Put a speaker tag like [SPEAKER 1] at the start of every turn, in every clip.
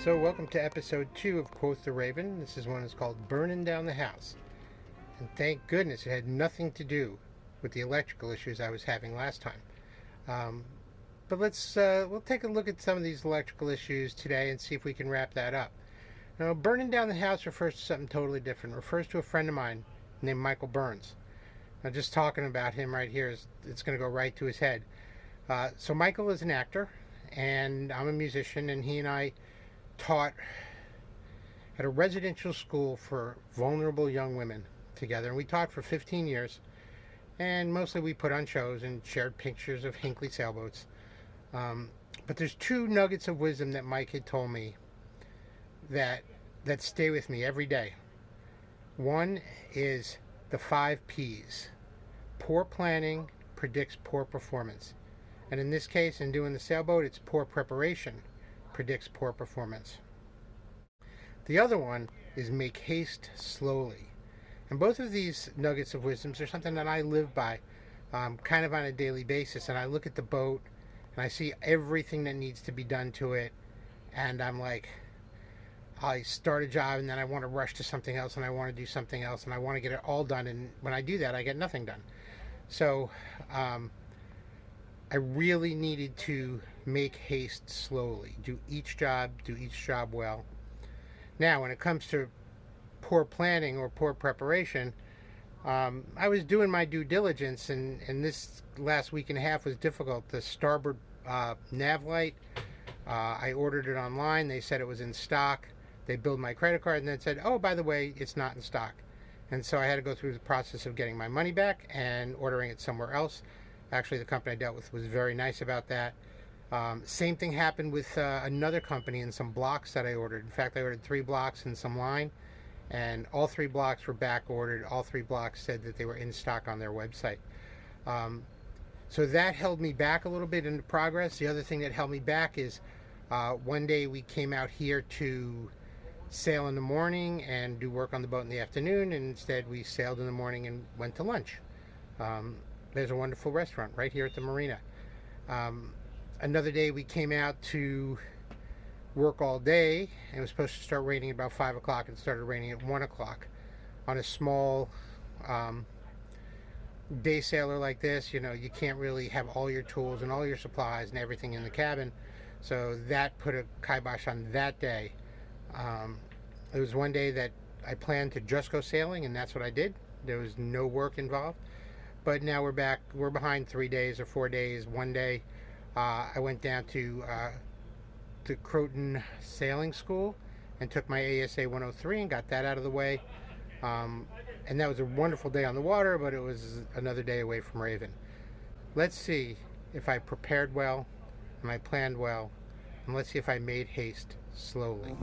[SPEAKER 1] So welcome to episode 2 of Quoth the Raven. This is one that's called Burning Down the House. And thank goodness it had nothing to do with the electrical issues I was having last time. But we'll take a look at some of these electrical issues today and see if we can wrap that up. Now, burning down the house refers to something totally different. It refers to a friend of mine named Michael Burns. Now, just talking about him right here, it's going to go right to his head. So Michael is an actor, and I'm a musician, and he and I taught at a residential school for vulnerable young women together. And we taught for 15 years, and mostly we put on shows and shared pictures of Hinckley sailboats. But there's two nuggets of wisdom that Mike had told me that stay with me every day. One is the 5 P's. Poor planning predicts poor performance. And in this case, in doing the sailboat, it's poor preparation predicts poor performance. The other one is make haste slowly. And both of these nuggets of wisdoms are something that I live by kind of on a daily basis. And I look at the boat and I see everything that needs to be done to it. And I'm like, I start a job and then I want to rush to something else and I want to do something else and I want to get it all done. And when I do that, I get nothing done. So I really needed to make haste slowly. Do each job well. Now, when it comes to poor planning or poor preparation, I was doing my due diligence, and this last week and a half was difficult. The starboard nav light, I ordered it online. They said it was in stock. They billed my credit card and then said, oh, by the way, it's not in stock. And so I had to go through the process of getting my money back and ordering it somewhere else. Actually, the company I dealt with was very nice about that. Same thing happened with another company and some blocks that I ordered. In fact, I ordered 3 blocks and some line, and all 3 blocks were back ordered. All 3 blocks said that they were in stock on their website. So that held me back a little bit in the progress. The other thing that held me back is one day we came out here to sail in the morning and do work on the boat in the afternoon, and instead we sailed in the morning and went to lunch. There's a wonderful restaurant right here at the marina. Another day we came out to work all day, and it was supposed to start raining at about 5 o'clock. It started raining at 1 o'clock. On a small day sailor like this, you know, you can't really have all your tools and all your supplies and everything in the cabin. So that put a kibosh on that day. It was one day that I planned to just go sailing, and that's what I did. There was no work involved. But now we're back. We're behind 3 days or 4 days. One day I went down to the Croton Sailing School and took my ASA 103 and got that out of the way. And that was a wonderful day on the water, but it was another day away from Raven. Let's see if I prepared well and I planned well, and let's see if I made haste slowly.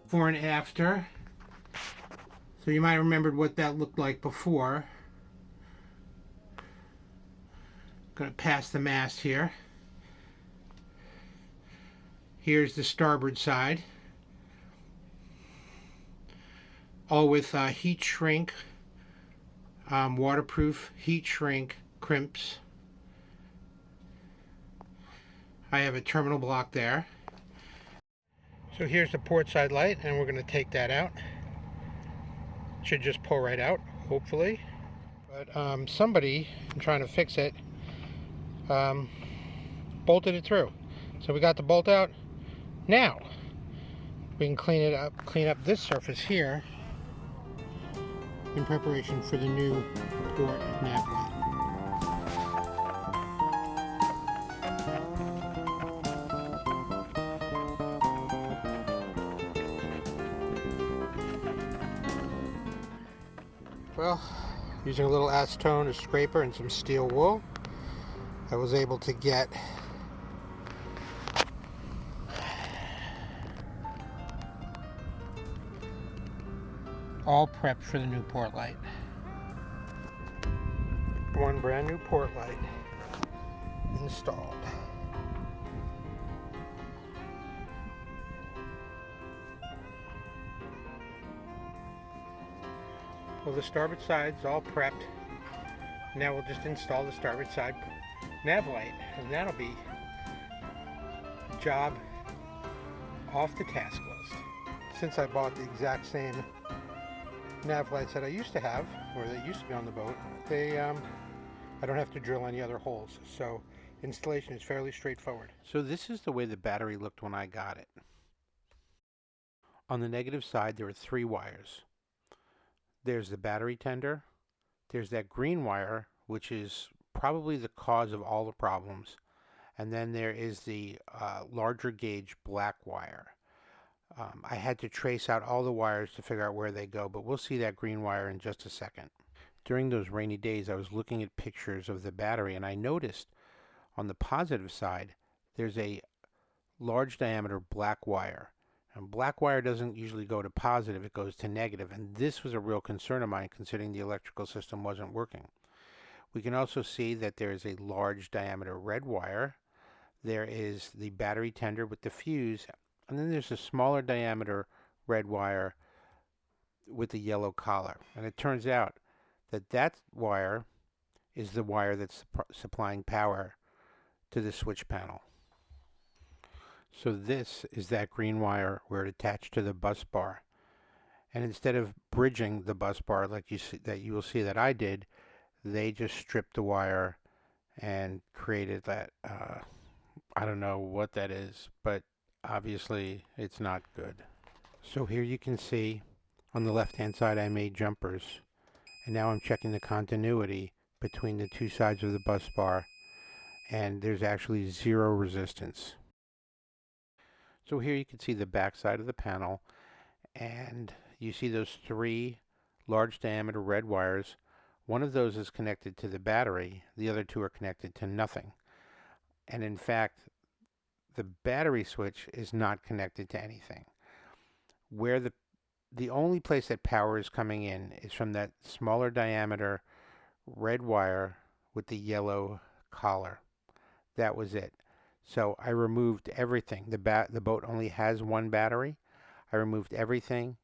[SPEAKER 1] Before and after. So you might have remembered what that looked like before. Going to pass the mast here. Here's the starboard side. All with heat shrink, waterproof heat shrink crimps. I have a terminal block there. So here's the port side light, and we're going to take that out. Should just pull right out, hopefully. But somebody, I'm trying to fix it, bolted it through. So we got the bolt out. Now we can clean up this surface here in preparation for the new port nav light. Well, using a little acetone, a scraper, and some steel wool, I was able to get all prepped for the new port light. One brand new port light installed. Well, the starboard side's all prepped. Now we'll just install the starboard side nav light, and that'll be a job off the task list. Since I bought the exact same nav lights that I used to have, or that used to be on the boat, I don't have to drill any other holes, so installation is fairly straightforward. So this is the way the battery looked when I got it. On the negative side, there are 3 wires. There's the battery tender, there's that green wire, which is probably the cause of all the problems, and then there is the larger gauge black wire. I had to trace out all the wires to figure out where they go, but we'll see that green wire in just a second. During those rainy days, I was looking at pictures of the battery, and I noticed on the positive side, there's a large diameter black wire. And black wire doesn't usually go to positive, it goes to negative, and this was a real concern of mine considering the electrical system wasn't working. We can also see that there is a large diameter red wire. There is the battery tender with the fuse, and then there's a smaller diameter red wire with the yellow collar. And it turns out that that wire is the wire that's supplying power to the switch panel. So this is that green wire where it attached to the bus bar. And instead of bridging the bus bar like you will see that I did, they just stripped the wire and created that, I don't know what that is, but obviously it's not good. So here you can see on the left hand side I made jumpers, and now I'm checking the continuity between the 2 sides of the bus bar, and there's actually 0 resistance. So here you can see the back side of the panel, and you see those 3 large diameter red wires. One of those is connected to the battery, the other 2 are connected to nothing. And in fact, the battery switch is not connected to anything. Where the only place that power is coming in is from that smaller diameter red wire with the yellow collar. That was it. So I removed everything. The boat only has 1 battery. I removed everything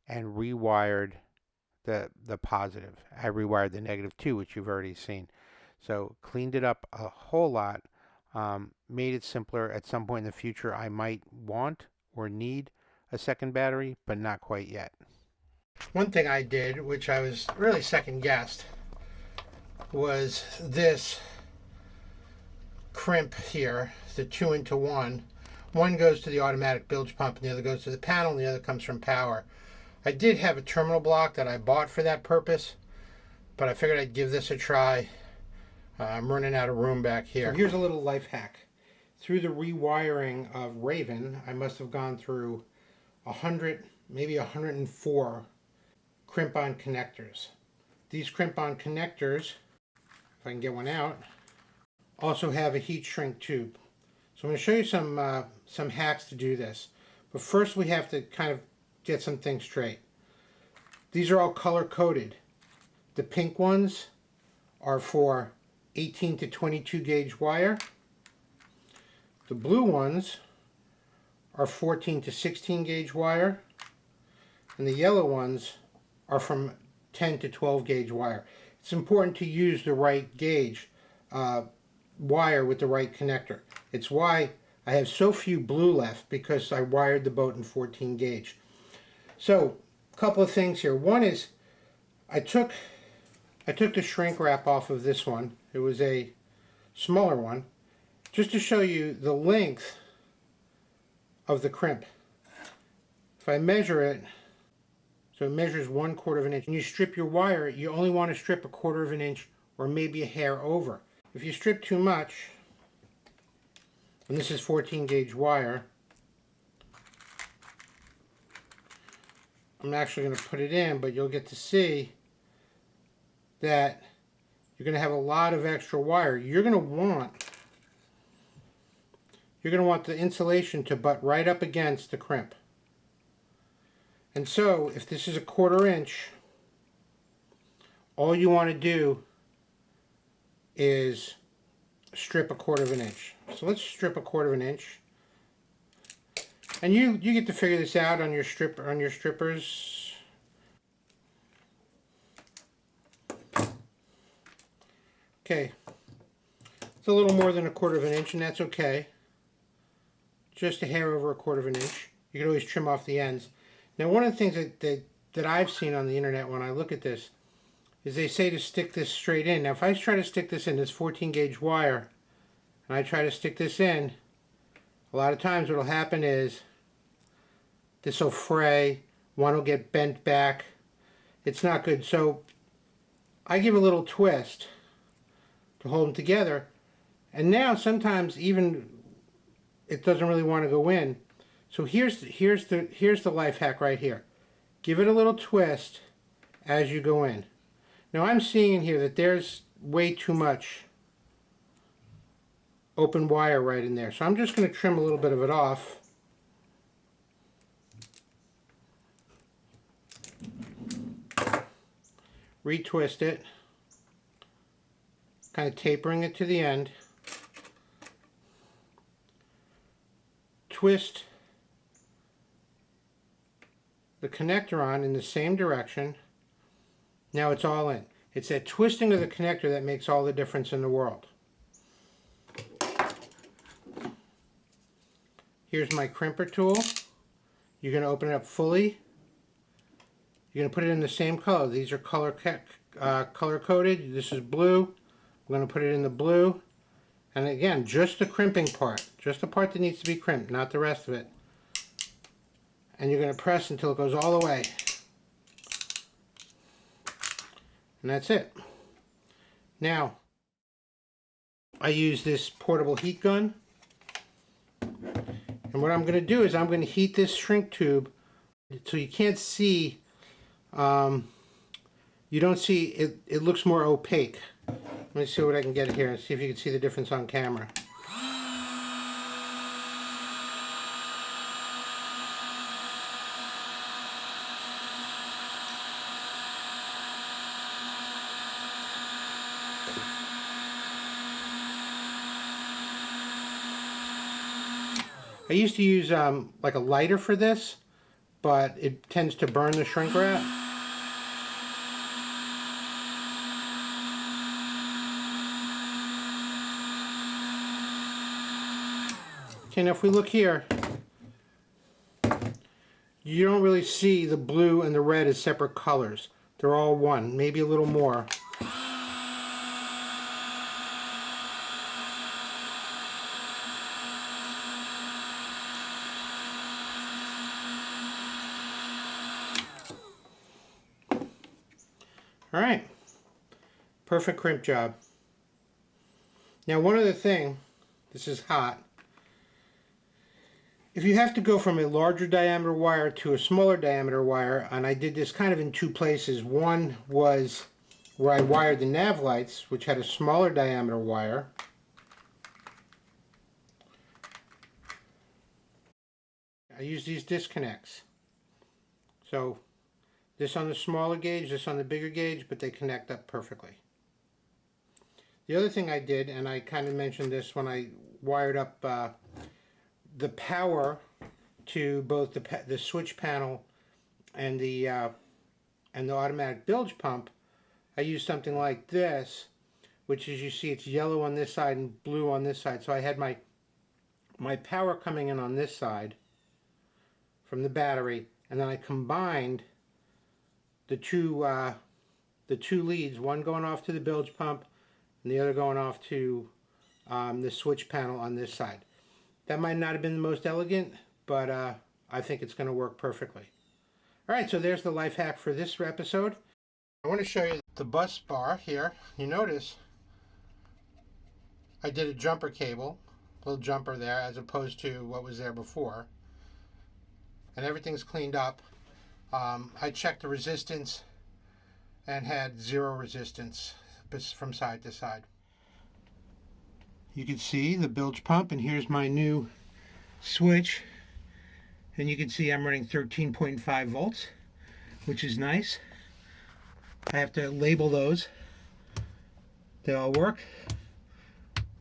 [SPEAKER 1] and rewired the positive. I rewired the negative too, which you've already seen. So cleaned it up a whole lot, made it simpler. At some point in the future, I might want or need a second battery, but not quite yet. One thing I did, which I was really second guessed, was this crimp here, the 2-into-1. One goes to the automatic bilge pump and the other goes to the panel, and the other comes from power. I did have a terminal block that I bought for that purpose, but I figured I'd give this a try. I'm running out of room back here. So here's a little life hack. Through the rewiring of Raven, I must have gone through 100, maybe 104 crimp-on connectors. These crimp-on connectors, if I can get one out, also have a heat shrink tube. So I'm going to show you some hacks to do this. But first we have to kind of get some things straight. These are all color coded. The pink ones are for 18 to 22 gauge wire. The blue ones are 14 to 16 gauge wire. And the yellow ones are from 10 to 12 gauge wire. It's important to use the right gauge wire with the right connector. It's why I have so few blue left, because I wired the boat in 14 gauge. So a couple of things here. One is I took the shrink wrap off of this one. It was a smaller one, just to show you the length of the crimp. If I measure it, So it measures 1/4 of an inch. When you strip your wire, you only want to strip 1/4 of an inch or maybe a hair over. If you strip too much, and this is 14 gauge wire, I'm actually going to put it in, but you'll get to see that you're going to have a lot of extra wire. You're going to want the insulation to butt right up against the crimp. And so, if this is 1/4 inch, all you want to do is strip 1/4 of an inch. So let's strip 1/4 of an inch. And you get to figure this out on your strippers. Okay. It's a little more than 1/4 of an inch, and that's okay. Just a hair over 1/4 of an inch. You can always trim off the ends. Now, one of the things that I've seen on the internet when I look at this is they say to stick this straight in. Now, if I try to stick this in, this 14 gauge wire, and I try to stick this in, a lot of times what will happen is this will fray, one will get bent back. It's not good. So I give a little twist to hold them together. And now sometimes even it doesn't really want to go in. So here's the life hack right here. Give it a little twist as you go in. Now I'm seeing here that there's way too much open wire right in there. So I'm just going to trim a little bit of it off. Retwist it. Kind of tapering it to the end. Twist the connector on in the same direction. Now it's all in. It's that twisting of the connector that makes all the difference in the world. Here's my crimper tool. You're going to open it up fully. You're going to put it in the same color. These are color coded. This is blue. I'm going to put it in the blue. And again, just the crimping part. Just the part that needs to be crimped, not the rest of it. And you're going to press until it goes all the way. And that's it. Now, I use this portable heat gun. And what I'm going to do is I'm going to heat this shrink tube so you can't see, you don't see, it looks more opaque. Let me see what I can get here and see if you can see the difference on camera. I used to use like a lighter for this, but it tends to burn the shrink wrap. Okay, now if we look here, you don't really see the blue and the red as separate colors. They're all one, maybe a little more. All right, perfect crimp job. Now one other thing, this is hot. If you have to go from a larger diameter wire to a smaller diameter wire, and I did this kind of in two places. One was where I wired the nav lights, which had a smaller diameter wire. I use these disconnects. So this on the smaller gauge, this on the bigger gauge, but they connect up perfectly. The other thing I did, and I kind of mentioned this when I wired up the power to both the switch panel and the automatic bilge pump, I used something like this, which as you see it's yellow on this side and blue on this side. So I had my power coming in on this side from the battery, and then I combined the two leads, one going off to the bilge pump and the other going off to the switch panel on this side. That might not have been the most elegant, but I think it's going to work perfectly. Alright, so there's the life hack for this episode. I want to show you the bus bar here. You notice I did a jumper cable, a little jumper there, as opposed to what was there before. And everything's cleaned up. I checked the resistance and had 0 resistance from side to side. You can see the bilge pump, and here's my new switch. And you can see I'm running 13.5 volts, which is nice. I have to label those. They all work.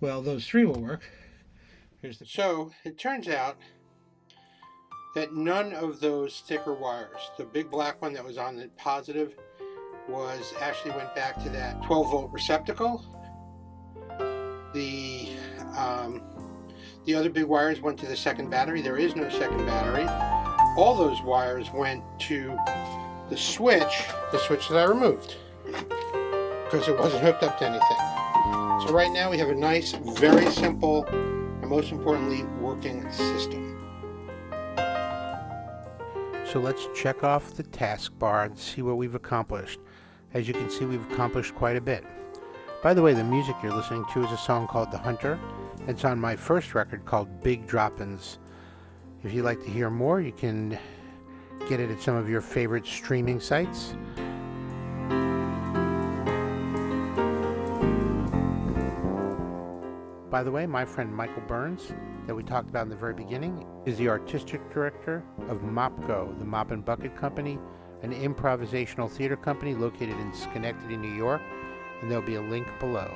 [SPEAKER 1] Well, those 3 will work. So it turns out that none of those thicker wires, the big black one that was on the positive, actually went back to that 12 volt receptacle. The other big wires went to the second battery. There is no second battery. All those wires went to the switch that I removed, because it wasn't hooked up to anything. So right now we have a nice, very simple, and most importantly, working system. So let's check off the taskbar and see what we've accomplished. As you can see, we've accomplished quite a bit. By the way, the music you're listening to is a song called The Hunter. It's on my first record called Big Droppins. If you'd like to hear more, you can get it at some of your favorite streaming sites. By the way, my friend Michael Burns, that we talked about in the very beginning, is the artistic director of MopGo, the Mop and Bucket Company, an improvisational theater company located in Schenectady, New York, and there'll be a link below.